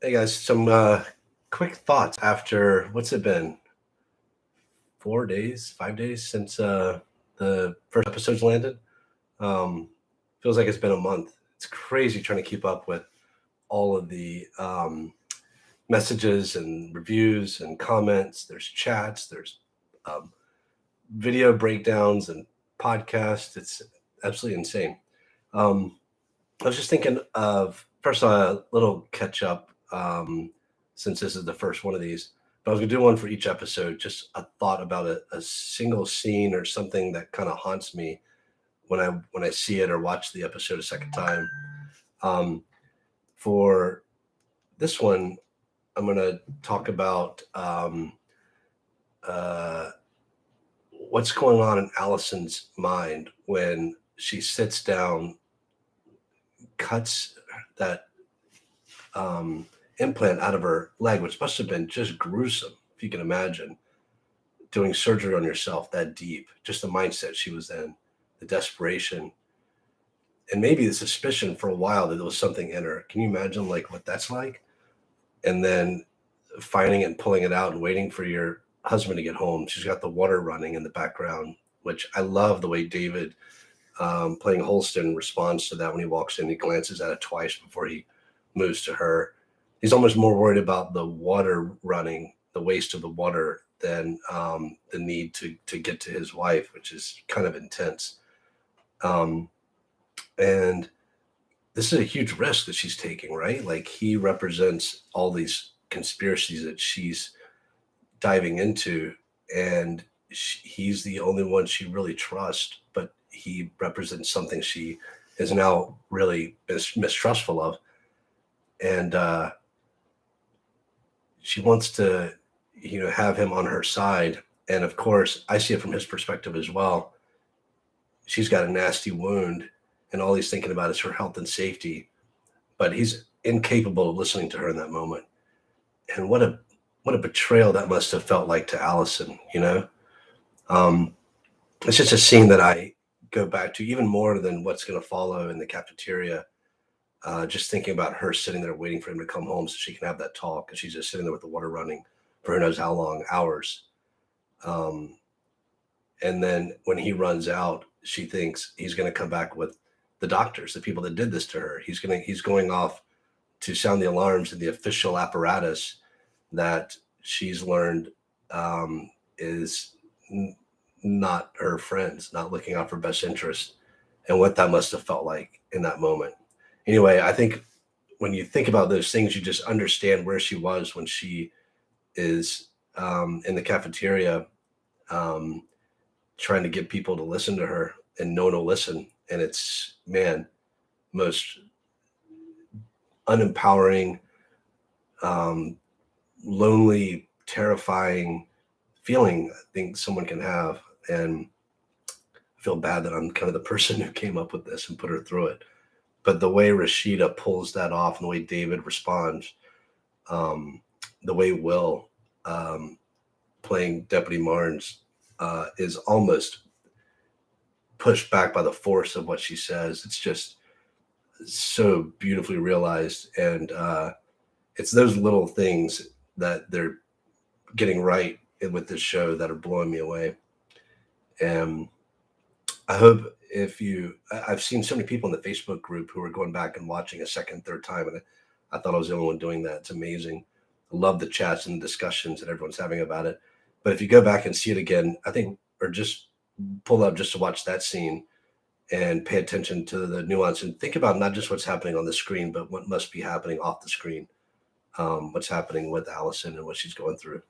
Hey guys, some quick thoughts after what's it been? 4 days, 5 days since the first episode's landed. Um, Feels like it's been a month. It's crazy trying to keep up with all of the messages and reviews and comments. There's chats, there's um, video breakdowns and podcasts. It's absolutely insane. Um, I was just thinking of first a little catch up since this is the first one of these. But I was gonna do one for each episode, just a thought about a single scene or something that kind of haunts me when I see it or watch the episode a second time. Um, for this one, I'm gonna talk about uh, what's going on in Allison's mind when she sits down, cuts that um, implant out of her leg, which must have been just gruesome, if you can imagine doing surgery on yourself that deep, just the mindset she was in, the desperation, and maybe the suspicion for a while that there was something in her. Can you imagine like what that's like? And then finding it and pulling it out and waiting for your husband to get home. She's got the water running in the background, which I love the way David playing Holston responds to that when he walks in. He glances at it twice before he moves to her. He's almost more worried about the water running, the waste of the water, than the need to get to his wife, which is kind of intense. Um, and this is a huge risk that she's taking, right? Like he represents all these conspiracies that she's diving into, and he's the only one she really trusts, but he represents something she is now really mistrustful of. And she wants to, have him on her side. And of course, I see it from his perspective as well. She's got a nasty wound, and all he's thinking about is her health and safety. But he's incapable of listening to her in that moment. And what a betrayal that must have felt like to Allison. Um, it's just a scene that I go back to even more than what's going to follow in the cafeteria. Just thinking about her sitting there waiting for him to come home so she can have that talk, and she's just sitting there with the water running for who knows how long, hours. Um, and then when he runs out, she thinks he's going to come back with the doctors, the people that did this to her. He's going off to sound the alarms in the official apparatus that she's learned is not her friends, not looking out for best interest, and what that must have felt like in that moment. Anyway, I think when you think about those things, you just understand where she was when she is in the cafeteria um, trying to get people to listen to her, and no one will listen. And it's, man, most unempowering, um, lonely, terrifying feeling I think someone can have. And I feel bad that I'm kind of the person who came up with this and put her through it. But the way Rashida pulls that off and the way David responds, um, the way Will um, playing Deputy Marnes is almost pushed back by the force of what she says. It's just so beautifully realized. And it's those little things that they're getting right with this show that are blowing me away. And I hope I've seen so many people in the Facebook group who are going back and watching a second, third time, and I thought I was the only one doing that. It's amazing. I love the chats and the discussions that everyone's having about it. But if you go back and see it again, I think, or just pull up just to watch that scene and pay attention to the nuance and think about not just what's happening on the screen, but what must be happening off the screen. What's happening with Allison and what she's going through.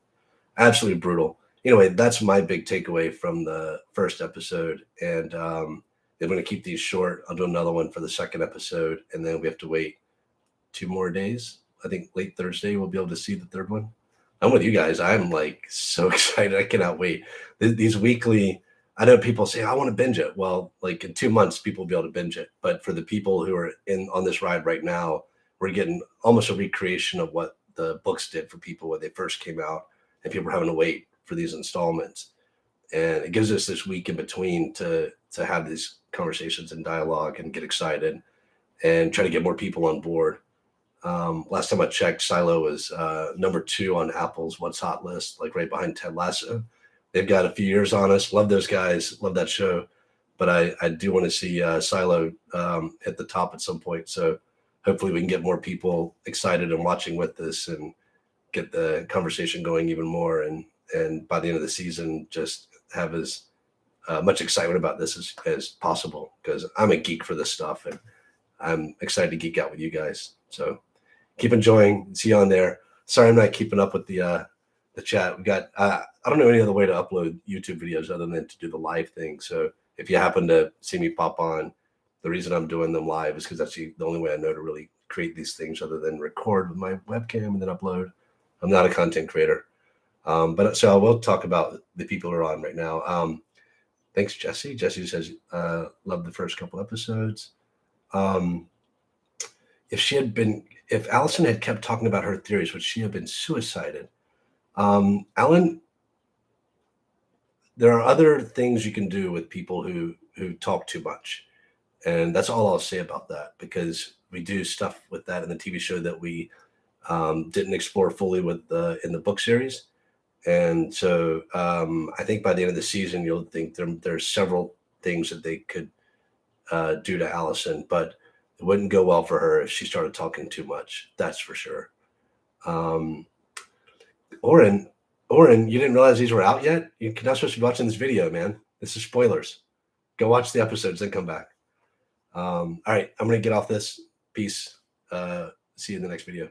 Absolutely brutal. Anyway, that's my big takeaway from the first episode. And they're going to keep these short. I'll do another one for the second episode, and then we have to wait 2 more days. I think late Thursday we'll be able to see the third one. I'm with you guys. I'm like so excited. I cannot wait. These weekly, I know people say, I want to binge it. Well, like in 2 months, people will be able to binge it. But for the people who are in on this ride right now, we're getting almost a recreation of what the books did for people when they first came out, and people are having to wait for these installments. And it gives us this week in between to have these conversations and dialogue and get excited and try to get more people on board. Last time I checked, Silo was number 2 on Apple's What's Hot list, like right behind Ted Lasso. They've got a few years on us. Love those guys. Love that show. But I do want to see Silo hit the top at some point. So hopefully we can get more people excited and watching with this and get the conversation going even more. And by the end of the season, just have as much excitement about this as possible, because I'm a geek for this stuff and I'm excited to geek out with you guys. So keep enjoying. See you on there. Sorry, I'm not keeping up with the chat. We got I don't know any other way to upload YouTube videos other than to do the live thing. So if you happen to see me pop on, the reason I'm doing them live is because that's the only way I know to really create these things other than record with my webcam and then upload. I'm not a content creator. But so I will talk about the people who are on right now. Thanks, Jesse. Jesse says, love the first couple episodes. If Allison had kept talking about her theories, would she have been suicided? Alan, there are other things you can do with people who talk too much. And that's all I'll say about that, because we do stuff with that in the TV show that we didn't explore fully in the book series. And so I think by the end of the season, you'll think there's several things that they could do to Allison, but it wouldn't go well for her if she started talking too much. That's for sure. Oren, you didn't realize these were out yet? You're not supposed to be watching this video, man. This is spoilers. Go watch the episodes, then come back. All right, I'm going to get off this. Peace. See you in the next video.